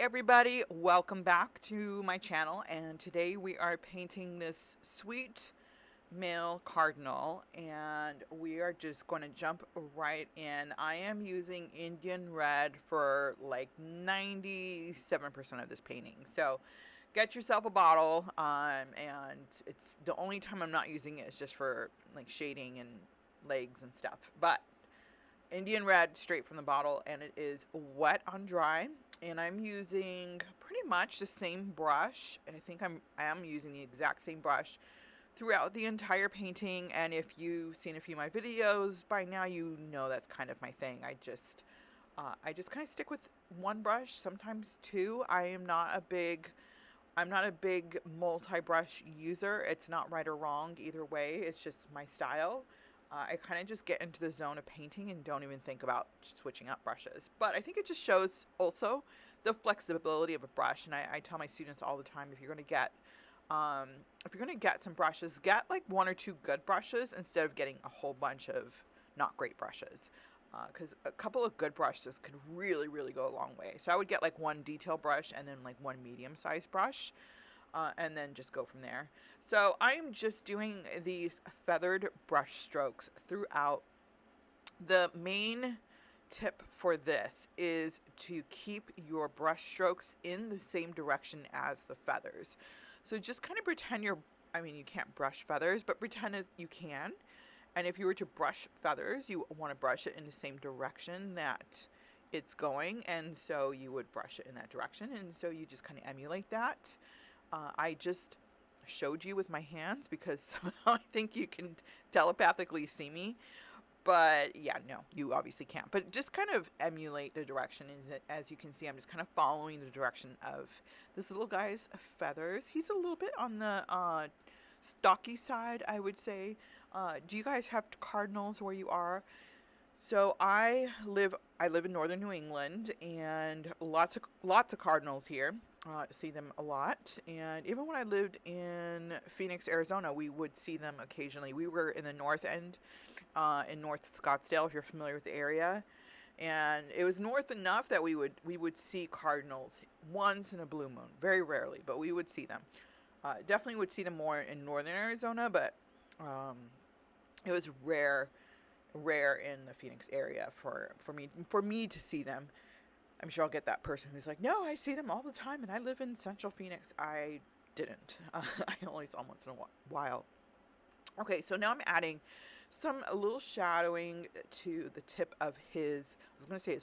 everybody, welcome back to my channel, and today we are painting this sweet male cardinal, and we are just going to jump right in. I am using Indian red for like 97% of this painting, so get yourself a bottle, and it's the only time I'm not using it is just for like shading and legs and stuff, but Indian red straight from the bottle, and it is wet on dry, and I'm using pretty much the same brush, and I am using the exact same brush throughout the entire painting. And if you've seen a few of my videos by now, you know that's kind of my thing. I just kind of stick with one brush, sometimes two. I'm not a big multi-brush user. It's not right or wrong either way. It's just my style. I kind of just get into the zone of painting and don't even think about switching up brushes. But I think it just shows also the flexibility of a brush. And I tell my students all the time, if you're going to get some brushes, get like one or two good brushes instead of getting a whole bunch of not great brushes. Because a couple of good brushes could really, really go a long way. So I would get like one detail brush and then like one medium-sized brush. And then just go from there. So I'm just doing these feathered brush strokes throughout. The main tip for this is to keep your brush strokes in the same direction as the feathers. So just kind of pretend you can't brush feathers, but pretend as you can. And if you were to brush feathers, you want to brush it in the same direction that it's going. And so you would brush it in that direction. And so you just kind of emulate that. I just showed you with my hands because somehow I think you can telepathically see me. But yeah, no, you obviously can't. But just kind of emulate the direction. As you can see, I'm just kind of following the direction of this little guy's feathers. He's a little bit on the stocky side, I would say. Do you guys have cardinals where you are? So I live in northern New England, and lots of cardinals here. See them a lot, and even when I lived in Phoenix, Arizona, we would see them occasionally. We were in the north end, in North Scottsdale, if you're familiar with the area, and it was north enough that we would see cardinals once in a blue moon, very rarely, but we would see them. Definitely would see them more in northern Arizona, but it was rare in the Phoenix area for me to see them. I'm sure I'll get that person who's like, no, I see them all the time and I live in central Phoenix. I didn't. I only saw them once in a while. Okay, so now I'm adding a little shadowing to the tip of his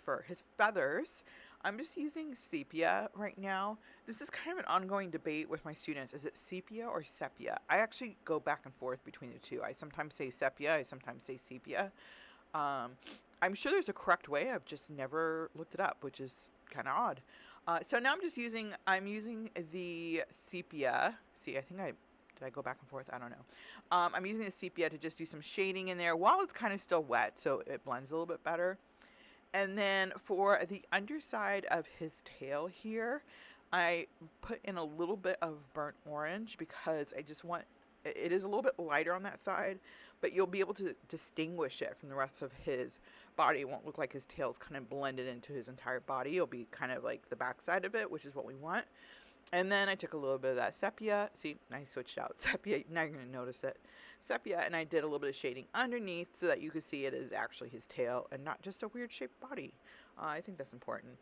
fur, his feathers. I'm just using sepia right now. This is kind of an ongoing debate with my students. Is it sepia or sepia? I actually go back and forth between the two. I sometimes say sepia, I sometimes say sepia. I'm sure there's a correct way. I've just never looked it up, which is kind of odd. So now I'm using the sepia. See, did I go back and forth? I don't know. I'm using the sepia to just do some shading in there while it's kind of still wet, so it blends a little bit better. And then for the underside of his tail here, I put in a little bit of burnt orange because it is a little bit lighter on that side, but you'll be able to distinguish it from the rest of his body. It won't look like his tail's kind of blended into his entire body. It'll be kind of like the backside of it, which is what we want. And then I took a little bit of that sepia. See, I switched out sepia. Now you're going to notice it. Sepia, and I did a little bit of shading underneath so that you could see it is actually his tail and not just a weird shaped body. I think that's important.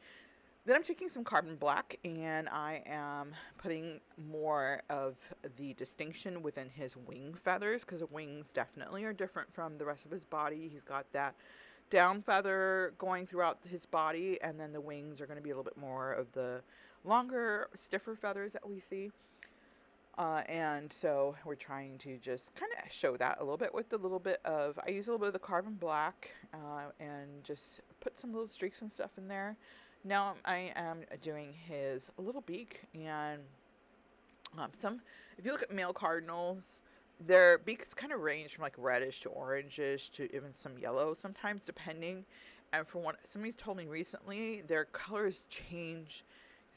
Then I'm taking some carbon black, and I am putting more of the distinction within his wing feathers, because the wings definitely are different from the rest of his body. He's got that down feather going throughout his body, and then the wings are going to be a little bit more of the longer, stiffer feathers that we see. And so we're trying to just kind of show that a little bit with I use a little bit of the carbon black, and just put some little streaks and stuff in there. Now I am doing his little beak, and if you look at male cardinals, their beaks kind of range from like reddish to orangish to even some yellow sometimes, depending. And from what somebody's told me recently, their colors change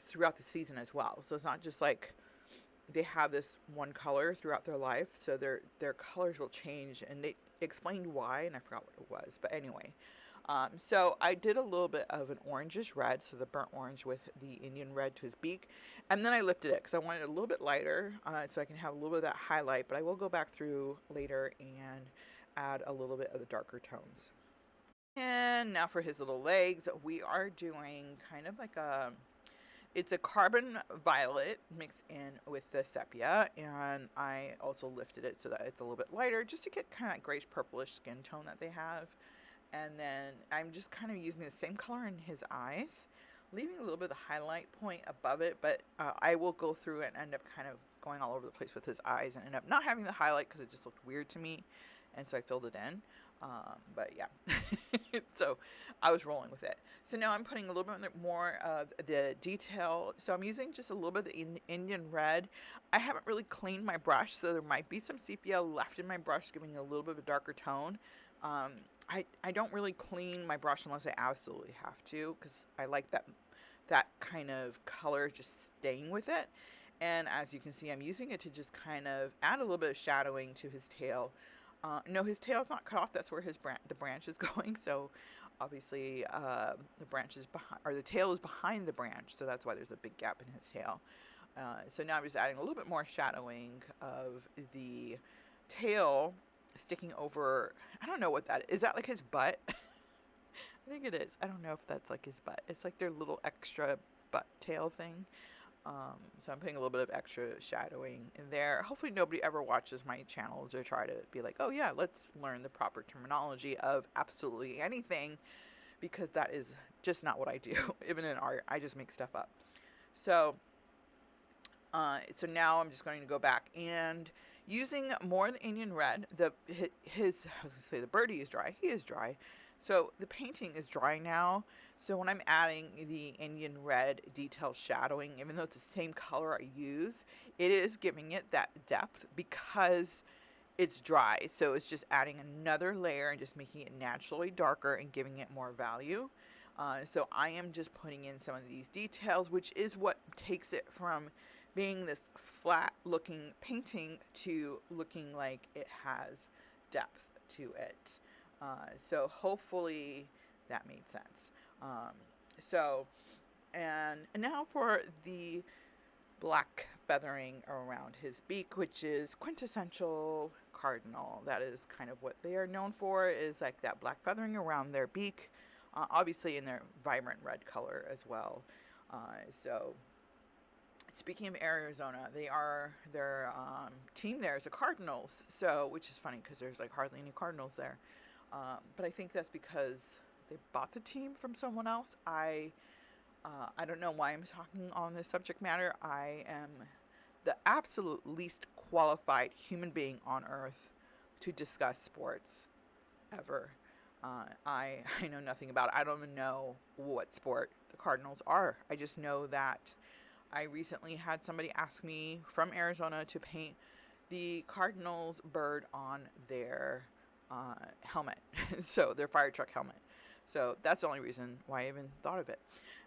throughout the season as well. So it's not just like they have this one color throughout their life. So their colors will change, and they explained why, and I forgot what it was. But anyway, So I did a little bit of an orangish red, so the burnt orange with the Indian red to his beak, and then I lifted it because I wanted it a little bit lighter, so I can have a little bit of that highlight. But I will go back through later and add a little bit of the darker tones. And now for his little legs, we are doing kind of like it's a carbon violet mixed in with the sepia, and I also lifted it so that it's a little bit lighter just to get kind of that grayish purplish skin tone that they have. And then I'm just kind of using the same color in his eyes, leaving a little bit of the highlight point above it, but I will go through and end up kind of going all over the place with his eyes and end up not having the highlight because it just looked weird to me, and so I filled it in. But yeah, so I was rolling with it. So now I'm putting a little bit more of the detail. So I'm using just a little bit of the Indian red. I haven't really cleaned my brush, so there might be some sepia left in my brush, giving a little bit of a darker tone. I don't really clean my brush unless I absolutely have to, because I like that kind of color just staying with it. And as you can see, I'm using it to just kind of add a little bit of shadowing to his tail. No, his tail's not cut off. That's where the branch is going. So obviously the branch is behind, or the tail is behind the branch. So that's why there's a big gap in his tail. So now I'm just adding a little bit more shadowing of the tail sticking over. I don't know what that is. Is that like his butt? I think it is. I don't know if that's like his butt. It's like their little extra butt tail thing. So I'm putting a little bit of extra shadowing in there. Hopefully nobody ever watches my channel to try to be like, oh yeah, let's learn the proper terminology of absolutely anything, because that is just not what I do. Even in art, I just make stuff up. So now I'm just going to go back and using more of the Indian red. I was going to say the birdie is dry. He is dry. So the painting is dry now. So when I'm adding the Indian red detail shadowing, even though it's the same color I use, it is giving it that depth because it's dry. So it's just adding another layer and just making it naturally darker and giving it more value. So I am just putting in some of these details, which is what takes it from being this flat looking painting to looking like it has depth to it. So hopefully that made sense. And now for the black feathering around his beak, which is quintessential cardinal. That is kind of what they are known for, is like that black feathering around their beak, obviously in their vibrant red color as well. So speaking of Arizona, their team there is the Cardinals, so which is funny because there's like hardly any Cardinals there. But I think that's because they bought the team from someone else. I don't know why I'm talking on this subject matter. I am the absolute least qualified human being on earth to discuss sports ever. I know nothing about it. I don't even know what sport the Cardinals are. I just know that I recently had somebody ask me from Arizona to paint the Cardinals bird on their helmet. So their fire truck helmet. So that's the only reason why I even thought of it.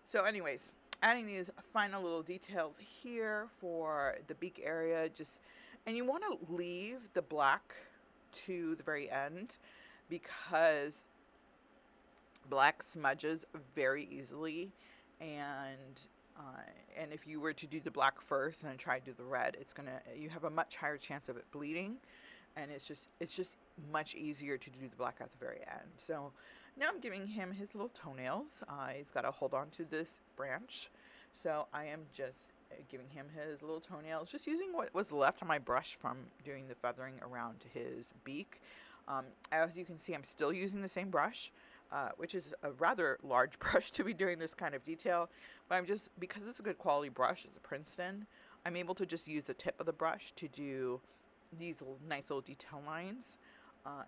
So anyways, adding these final little details here for the beak area, and you want to leave the black to the very end because black smudges very easily, and if you were to do the black first and then try to do the red, you have a much higher chance of it bleeding, and it's just much easier to do the black at the very end. So now I'm giving him his little toenails. He's got to hold on to this branch, so I am just giving him his little toenails, just using what was left on my brush from doing the feathering around his beak. As you can see, I'm still using the same brush, which is a rather large brush to be doing this kind of detail, but because it's a good quality brush, it's a Princeton, I'm able to just use the tip of the brush to do these nice little detail lines.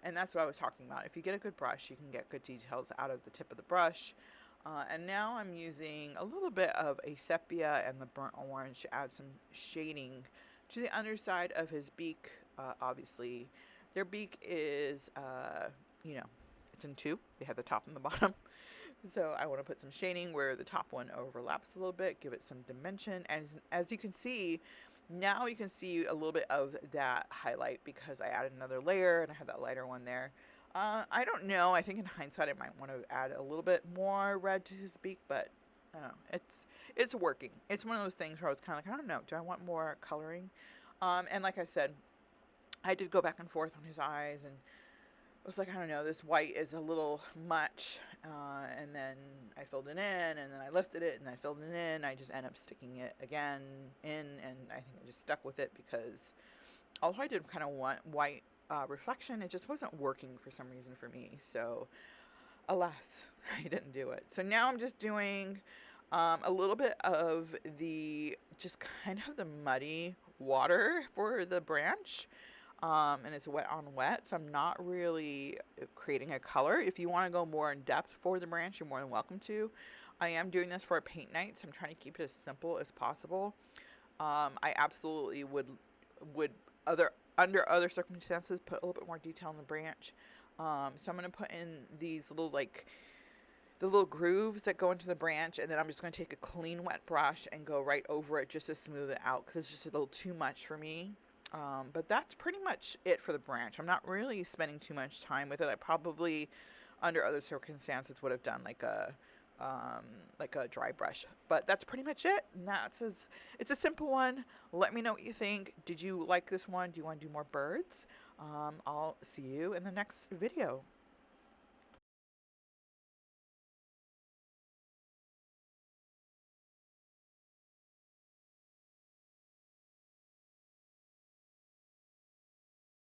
And that's what I was talking about. If you get a good brush, you can get good details out of the tip of the brush. And now I'm using a little bit of a sepia and the burnt orange to add some shading to the underside of his beak. Obviously, their beak is, it's in two. They have the top and the bottom. So I want to put some shading where the top one overlaps a little bit, give it some dimension. And as you can see, now you can see a little bit of that highlight because I added another layer and I had that lighter one there. I don't know. I think in hindsight, I might want to add a little bit more red to his beak, but I don't know. It's working. It's one of those things where I was kind of like, I don't know. Do I want more coloring? And like I said, I did go back and forth on his eyes, and I was like, I don't know. This white is a little much. And then I filled it in, and then I lifted it, and I filled it in. I just ended up sticking it again in, and I think I just stuck with it because although I did kind of want white reflection, it just wasn't working for some reason for me. So, alas, I didn't do it. So now I'm just doing a little bit of the just kind of the muddy water for the branch. And it's wet on wet, so I'm not really creating a color. If you want to go more in depth for the branch, you're more than welcome to. I am doing this for a paint night, so I'm trying to keep it as simple as possible. I absolutely would under other circumstances put a little bit more detail in the branch. So I'm going to put in these little the little grooves that go into the branch, and then I'm just going to take a clean wet brush and go right over it just to smooth it out because it's just a little too much for me. But that's pretty much it for the branch. I'm not really spending too much time with it. I probably, under other circumstances, would have done like a dry brush. But that's pretty much it. And it's a simple one. Let me know what you think. Did you like this one? Do you want to do more birds? I'll see you in the next video.